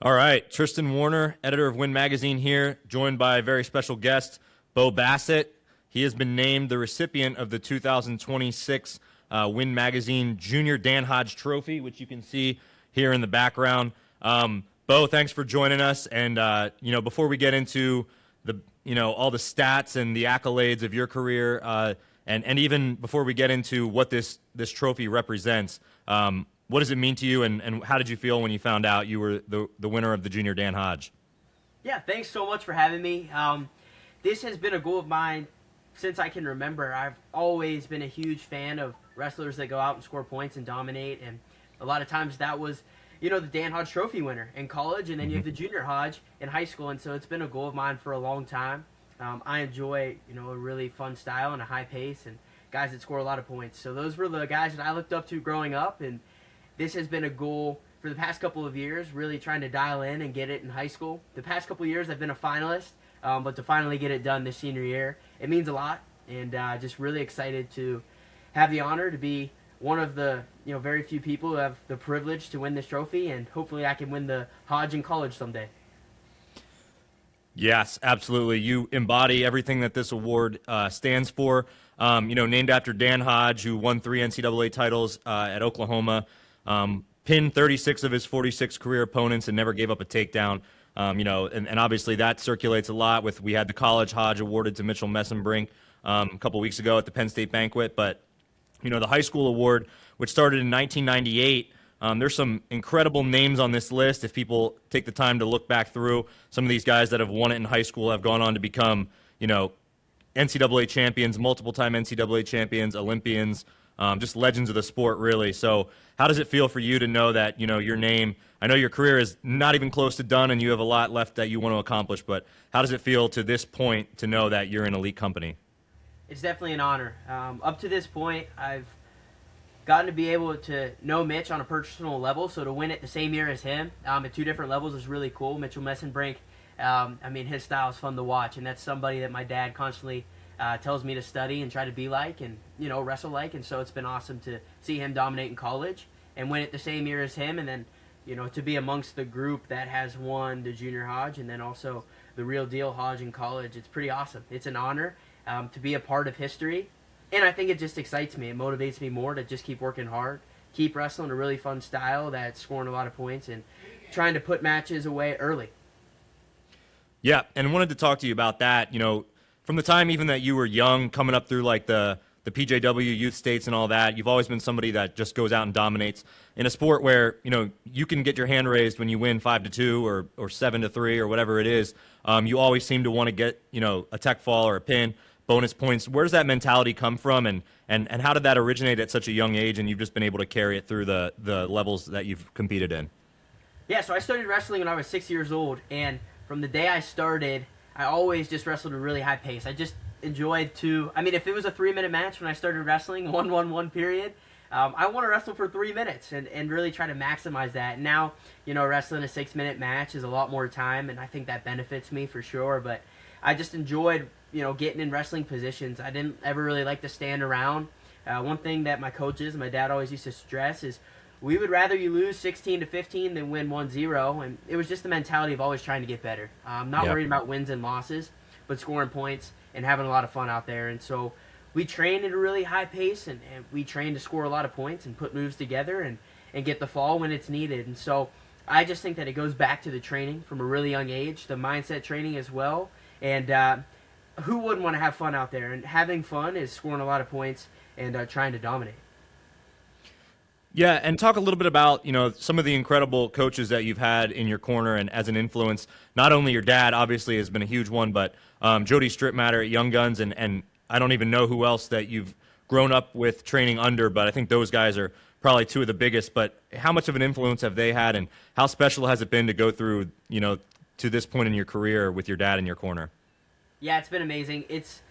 All right, Tristan Warner, editor of Win Magazine here, joined by a very special guest, Bo Bassett. He has been named the recipient of the 2026 Win Magazine Junior Dan Hodge Trophy, which you can see here in the background. Bo, thanks for joining us. And before we get into all the stats and the accolades of your career, and even before we get into what this trophy represents, what does it mean to you, and how did you feel when you found out you were the winner of the Junior Dan Hodge? Yeah, thanks so much for having me. This has been a goal of mine since I can remember. I've always been a huge fan of wrestlers that go out and score points and dominate, and a lot of times that was, the Dan Hodge Trophy winner in college, and then you have the Junior Hodge in high school, and so it's been a goal of mine for a long time. I enjoy, a really fun style and a high pace, and guys that score a lot of points. So those were the guys that I looked up to growing up, and this has been a goal for the past couple of years, really trying to dial in and get it in high school. The past couple of years I've been a finalist, but to finally get it done this senior year, it means a lot, and just really excited to have the honor to be one of the very few people who have the privilege to win this trophy, and hopefully I can win the Hodge in college someday. Yes, absolutely. You embody everything that this award stands for. Named after Dan Hodge, who won 3 NCAA titles at Oklahoma, pinned 36 of his 46 career opponents and never gave up a takedown. And obviously that circulates a lot. We had the College Hodge awarded to Mitchell Messenbrink a couple weeks ago at the Penn State banquet, but the high school award, which started in 1998. There's some incredible names on this list. If people take the time to look back through, some of these guys that have won it in high school have gone on to become, NCAA champions, multiple-time NCAA champions, Olympians, just legends of the sport, really. So how does it feel for you to know that, your name, I know your career is not even close to done and you have a lot left that you want to accomplish, but how does it feel to this point to know that you're an elite company? It's definitely an honor. Up to this point, I've gotten to be able to know Mitch on a personal level, so to win it the same year as him at 2 different levels is really cool. Mitchell Messenbrink, his style is fun to watch, and that's somebody that my dad constantly tells me to study and try to be like and, wrestle like, and so it's been awesome to see him dominate in college and win it the same year as him, and then, to be amongst the group that has won the Junior Hodge and then also the real deal Hodge in college. It's pretty awesome. It's an honor to be a part of history. And I think it just excites me. It motivates me more to just keep working hard, keep wrestling a really fun style that's scoring a lot of points and trying to put matches away early. Yeah, and wanted to talk to you about that. From the time even that you were young, coming up through like the PJW youth states and all that, you've always been somebody that just goes out and dominates in a sport where, you can get your hand raised when you win 5-2 or 7-3 or whatever it is. You always seem to want to get, a tech fall or a pin, bonus points. Where does that mentality come from, and how did that originate at such a young age, and you've just been able to carry it through the levels that you've competed in? Yeah, so I started wrestling when I was 6 years old, and from the day I started, I always just wrestled at a really high pace. I just enjoyed if it was a 3-minute match when I started wrestling, 1-1-1 period, I want to wrestle for 3 minutes and really try to maximize that. Now, wrestling a 6-minute match is a lot more time, and I think that benefits me for sure, but I just enjoyed getting in wrestling positions. I didn't ever really like to stand around. One thing that my coaches and my dad always used to stress is we would rather you lose 16-15 than win 1-0, and it was just the mentality of always trying to get better. I'm not worried about wins and losses, but scoring points and having a lot of fun out there. And so we trained at a really high pace, and we trained to score a lot of points and put moves together and get the fall when it's needed. And so I just think that it goes back to the training from a really young age, the mindset training as well, and who wouldn't want to have fun out there? And having fun is scoring a lot of points and trying to dominate. Yeah, and talk a little bit about, some of the incredible coaches that you've had in your corner and as an influence. Not only your dad, obviously, has been a huge one, but Jody Stripmatter at Young Guns, and I don't even know who else that you've grown up with training under, but I think those guys are probably 2 of the biggest. But how much of an influence have they had, and how special has it been to go through, to this point in your career with your dad in your corner? Yeah, it's been amazing. It's,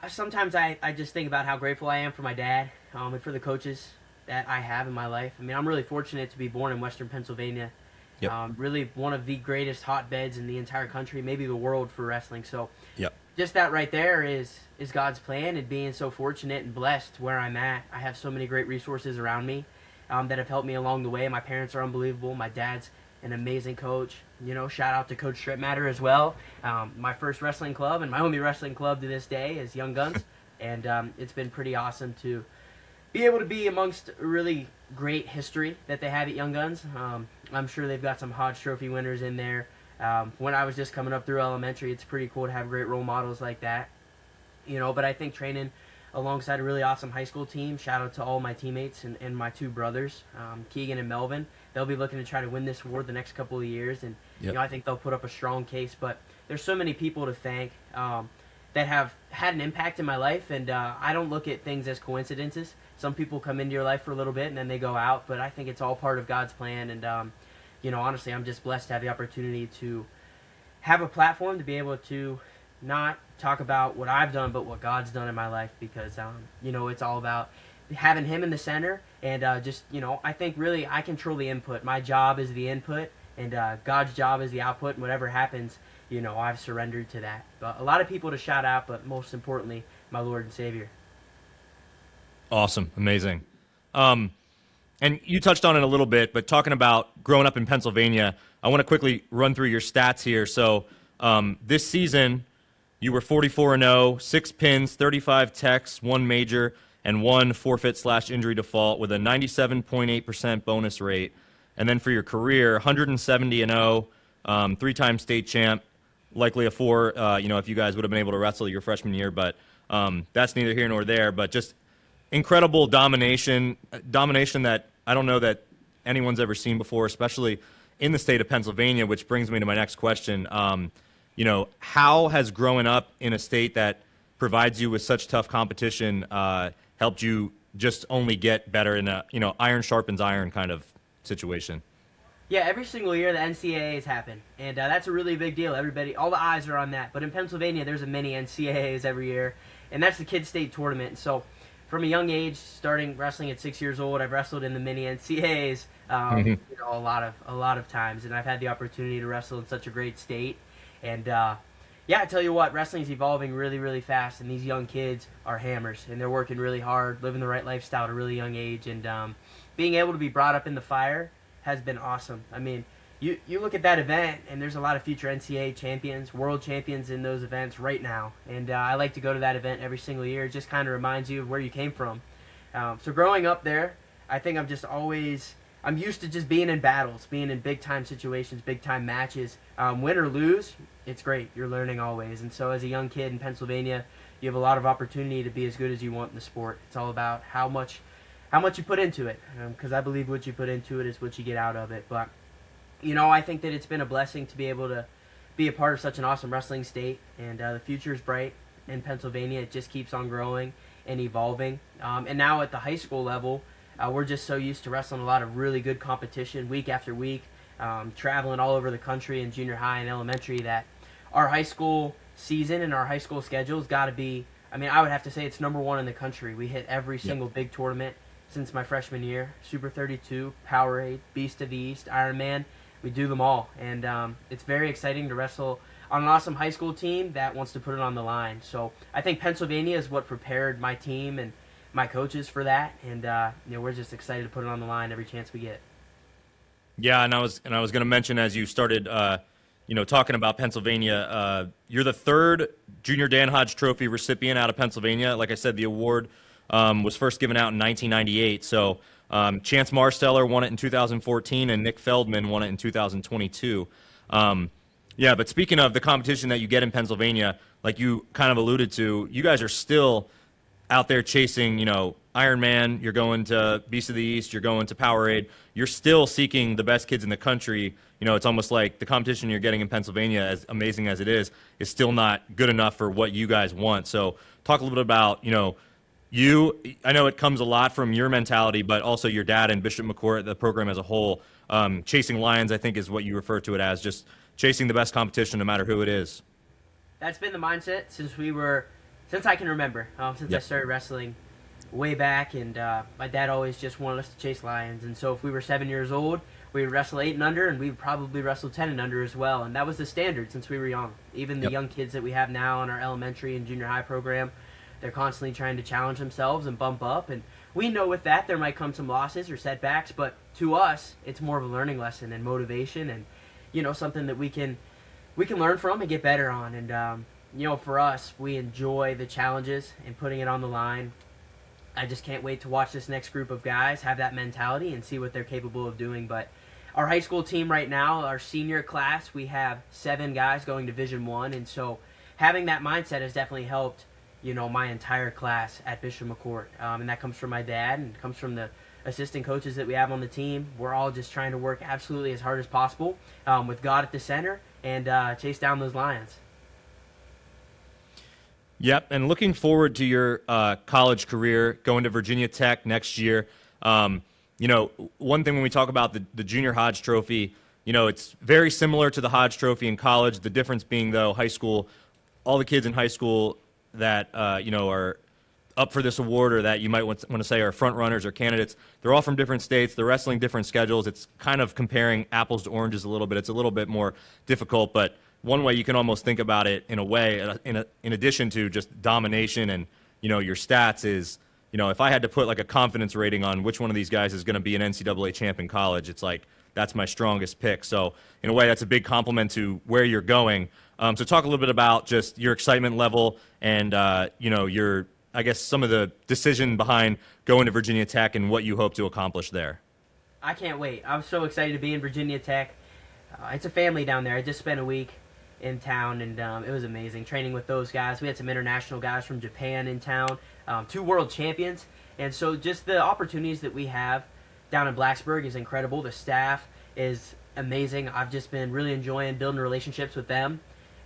sometimes I just think about how grateful I am for my dad and for the coaches that I have in my life. I'm really fortunate to be born in Western Pennsylvania. Yep. Really one of the greatest hotbeds in the entire country, maybe the world, for wrestling. So yep. Just that right there is God's plan, and being so fortunate and blessed where I'm at. I have so many great resources around me that have helped me along the way. My parents are unbelievable. My dad's an amazing coach. Shout out to Coach Stripmatter as well. My first wrestling club and my only wrestling club to this day is Young Guns, and it's been pretty awesome to be able to be amongst a really great history that they have at Young Guns. I'm sure they've got some Hodge Trophy winners in there. When I was just coming up through elementary, it's pretty cool to have great role models like that. But I think training alongside a really awesome high school team, shout out to all my teammates and my two brothers, Keegan and Melvin. They'll be looking to try to win this award the next couple of years, and I think they'll put up a strong case. But there's so many people to thank that have had an impact in my life, and I don't look at things as coincidences. Some people come into your life for a little bit and then they go out, but I think it's all part of God's plan. And honestly, I'm just blessed to have the opportunity to have a platform to be able to not talk about what I've done, but what God's done in my life, because it's all about having Him in the center, and I think really I control the input. My job is the input, and God's job is the output. And whatever happens, I've surrendered to that. But a lot of people to shout out, but most importantly, my Lord and Savior. Awesome, amazing. And you touched on it a little bit, but talking about growing up in Pennsylvania, I want to quickly run through your stats here. So this season, you were 44-0, 6 pins, 35 techs, 1 major, and 1 forfeit/injury default with a 97.8% bonus rate. And then for your career, 170-0, 3-time state champ, likely a 4, if you guys would have been able to wrestle your freshman year, but that's neither here nor there. But just incredible domination that I don't know that anyone's ever seen before, especially in the state of Pennsylvania, which brings me to my next question. How has growing up in a state that provides you with such tough competition helped you just only get better in a, iron sharpens iron kind of situation? Yeah, every single year the NCAAs happen, and that's a really big deal. All the eyes are on that. But in Pennsylvania, there's a mini NCAAs every year, and that's the Kids State Tournament. So from a young age, starting wrestling at 6 years old, I've wrestled in the mini NCAAs a lot of times, and I've had the opportunity to wrestle in such a great state. And I tell you what, wrestling's evolving really, really fast, and these young kids are hammers, and they're working really hard, living the right lifestyle at a really young age, and being able to be brought up in the fire has been awesome. I mean, you look at that event, and there's a lot of future NCAA champions, world champions in those events right now, and I like to go to that event every single year. It just kind of reminds you of where you came from. So growing up there, I think I'm used to just being in battles, being in big-time situations, big-time matches. Win or lose, it's great. You're learning always. And so as a young kid in Pennsylvania, you have a lot of opportunity to be as good as you want in the sport. It's all about how much you put into it, because I believe what you put into it is what you get out of it. But, I think that it's been a blessing to be able to be a part of such an awesome wrestling state, and the future is bright in Pennsylvania. It just keeps on growing and evolving. And now at the high school level, we're just so used to wrestling a lot of really good competition week after week, traveling all over the country in junior high and elementary, that our high school season and our high school schedule has got to be, I would have to say it's number 1 in the country. We hit every single big tournament since my freshman year. Super 32, Powerade, Beast of the East, Ironman. We do them all. And it's very exciting to wrestle on an awesome high school team that wants to put it on the line. So I think Pennsylvania is what prepared my team and my coaches for that, and we're just excited to put it on the line every chance we get. Yeah, and I was going to mention, as you started, talking about Pennsylvania, you're the 3rd Junior Dan Hodge Trophy recipient out of Pennsylvania. Like I said, the award was first given out in 1998. So Chance Marsteller won it in 2014, and Nick Feldman won it in 2022. But speaking of the competition that you get in Pennsylvania, like you kind of alluded to, you guys are still out there chasing, Ironman, you're going to Beast of the East, you're going to Powerade, you're still seeking the best kids in the country. It's almost like the competition you're getting in Pennsylvania, as amazing as it is still not good enough for what you guys want. So talk a little bit about, I know it comes a lot from your mentality, but also your dad and Bishop McCort, the program as a whole. Chasing lions, I think, is what you refer to it as, just chasing the best competition no matter who it is. That's been the mindset since I can remember, since I started wrestling way back, and my dad always just wanted us to chase lions. And so if we were 7 years old, we would wrestle 8 and under, and we would probably wrestle 10 and under as well. And that was the standard since we were young. Even the young kids that we have now in our elementary and junior high program, they're constantly trying to challenge themselves and bump up. And we know with that there might come some losses or setbacks, but to us, it's more of a learning lesson and motivation, and something that we can learn from and get better on. And for us, we enjoy the challenges and putting it on the line. I just can't wait to watch this next group of guys have that mentality and see what they're capable of doing. But our high school team right now, our senior class, we have 7 guys going Division I, and so having that mindset has definitely helped, my entire class at Bishop McCort. And that comes from my dad and comes from the assistant coaches that we have on the team. We're all just trying to work absolutely as hard as possible with God at the center and chase down those Lions. Yep, and looking forward to your college career, going to Virginia Tech next year. One thing when we talk about the Junior Hodge Trophy, it's very similar to the Hodge Trophy in college. The difference being, though, high school, all the kids in high school that, are up for this award or that you might want to say are front runners or candidates, they're all from different states. They're wrestling different schedules. It's kind of comparing apples to oranges a little bit. It's a little bit more difficult, but one way you can almost think about it in a way, in addition to just domination and, your stats is, if I had to put like a confidence rating on which one of these guys is going to be an NCAA champ in college, it's like, that's my strongest pick. So in a way, that's a big compliment to where you're going. So talk a little bit about just your excitement level and, your, I guess, some of the decision behind going to Virginia Tech and what you hope to accomplish there. I can't wait. I'm so excited to be in Virginia Tech. It's a family down there. I just spent a week in town, and it was amazing training with those guys. We had some international guys from Japan in town, 2 world champions, and so just the opportunities that we have down in Blacksburg is incredible. The staff is amazing. I've just been really enjoying building relationships with them.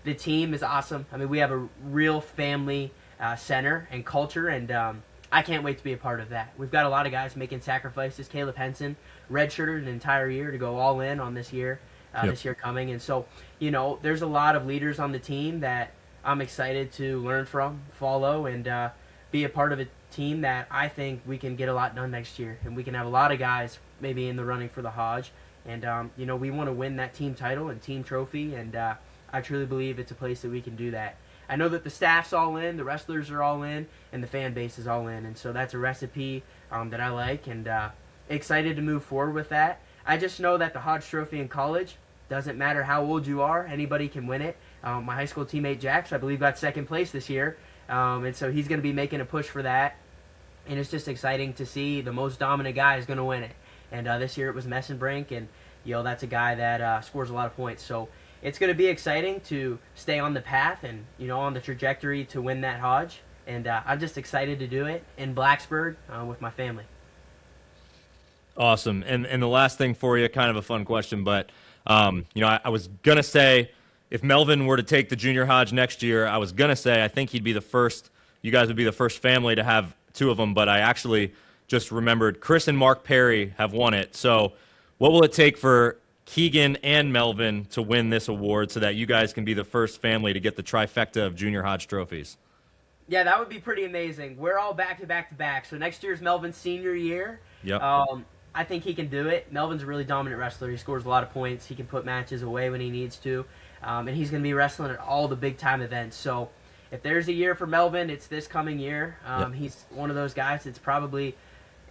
The team is awesome. I mean, we have a real family center and culture, and I can't wait to be a part of that. We've got a lot of guys making sacrifices. Caleb Henson redshirted an entire year to go all in on this year. This year coming, and so there's a lot of leaders on the team that I'm excited to learn from, follow, and be a part of a team that I think we can get a lot done next year, and we can have a lot of guys maybe in the running for the Hodge, and we want to win that team title and team trophy, and I truly believe it's a place that we can do that. I know that the staff's all in, the wrestlers are all in, and the fan base is all in, and so that's a recipe that I like, and excited to move forward with that. I just know that the Hodge Trophy in college doesn't matter how old you are, anybody can win it. My high school teammate Jax, I believe, got second place this year, and so he's going to be making a push for that. And it's just exciting to see the most dominant guy is going to win it. And this year it was Messenbrink, and that's a guy that scores a lot of points. So it's going to be exciting to stay on the path and on the trajectory to win that Hodge. And I'm just excited to do it in Blacksburg with my family. Awesome. And the last thing for you, kind of a fun question, but I was going to say if Melvin were to take the Junior Hodge next year, I was going to say I think he'd be the first, you guys would be the first family to have 2 of them, but I actually just remembered Chris and Mark Perry have won it. So what will it take for Keegan and Melvin to win this award so that you guys can be the first family to get the trifecta of Junior Hodge trophies? Yeah, that would be pretty amazing. We're all back to back to back. So next year's Melvin's senior year. Yep. I think he can do it. Melvin's a really dominant wrestler. He scores a lot of points. He can put matches away when he needs to. And he's going to be wrestling at all the big-time events. So if there's a year for Melvin, it's this coming year. Yep. He's one of those guys that's probably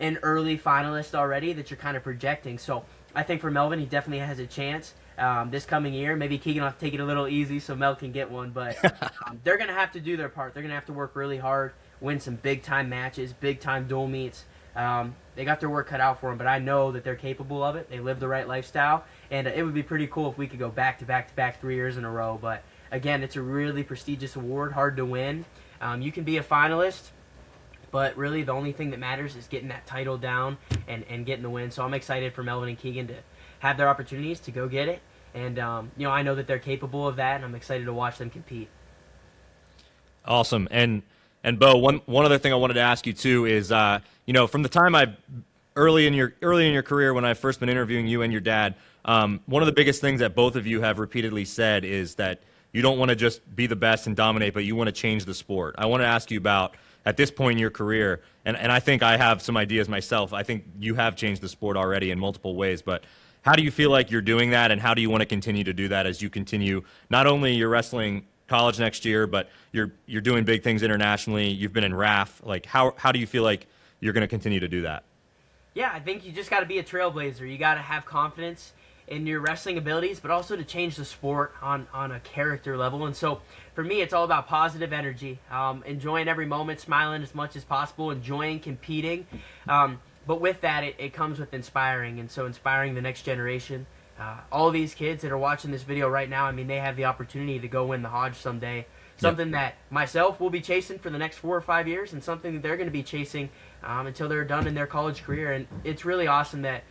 an early finalist already that you're kind of projecting. So I think for Melvin, he definitely has a chance this coming year. Maybe Keegan will have to take it a little easy so Mel can get one. But they're going to have to do their part. They're going to have to work really hard, win some big-time matches, big-time dual meets. They got their work cut out for them, but I know that they're capable of it. They live the right lifestyle, and it would be pretty cool if we could go back to back to back 3 years in a row. But again, it's a really prestigious award, hard to win. You can be a finalist, but really the only thing that matters is getting that title down and getting the win. So I'm excited for Melvin and Keegan to have their opportunities to go get it, and I know that they're capable of that, and I'm excited to watch them compete. Awesome. And Bo, one other thing I wanted to ask you too is, from the time early in your career when I've first been interviewing you and your dad, one of the biggest things that both of you have repeatedly said is that you don't want to just be the best and dominate, but you want to change the sport. I want to ask you about, at this point in your career, and I think I have some ideas myself. I think you have changed the sport already in multiple ways, but how do you feel like you're doing that, and how do you want to continue to do that as you continue not only your wrestling college next year, but you're doing big things internationally. You've been in RAF. Like how do you feel like you're going to continue to do that. Yeah, I think you just got to be a trailblazer. You got to have confidence in your wrestling abilities, but also to change the sport on a character level. And so for me, it's all about positive energy, enjoying every moment, smiling as much as possible, enjoying competing. But with that, it comes with inspiring, and so inspiring the next generation. All these kids that are watching this video right now, I mean, they have the opportunity to go win the Hodge someday. Something that myself will be chasing for the next 4 or 5 years, and something that they're going to be chasing until they're done in their college career. And it's really awesome that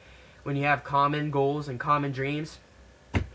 when you have common goals and common dreams,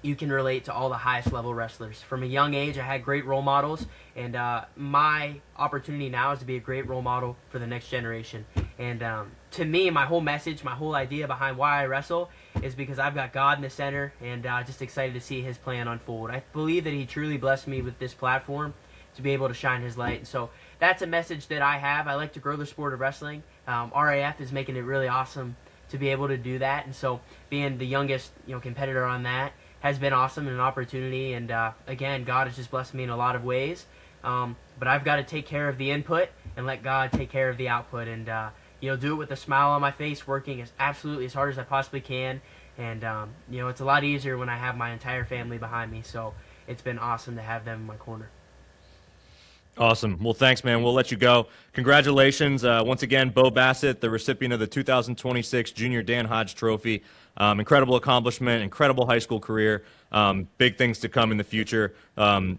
you can relate to all the highest level wrestlers. From a young age, I had great role models, and my opportunity now is to be a great role model for the next generation. And to me, my whole message, my whole idea behind why I wrestle is because I've got God in the center, and just excited to see his plan unfold. I believe that he truly blessed me with this platform to be able to shine his light. And so that's a message that I have. I like to grow the sport of wrestling. RAF is making it really awesome to be able to do that. And so being the youngest competitor on that has been awesome and an opportunity. And again, God has just blessed me in a lot of ways. But I've got to take care of the input and let God take care of the output. And do it with a smile on my face, working absolutely as hard as I possibly can. And it's a lot easier when I have my entire family behind me. So it's been awesome to have them in my corner. Awesome. Well, thanks, man. We'll let you go. Congratulations. Once again, Bo Bassett, the recipient of the 2026 Junior Dan Hodge Trophy. Incredible accomplishment, incredible high school career. Big things to come in the future.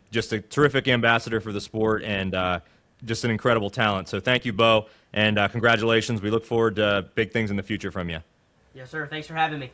Just a terrific ambassador for the sport, and just an incredible talent. So thank you, Bo, and congratulations. We look forward to big things in the future from you. Yes, sir. Thanks for having me.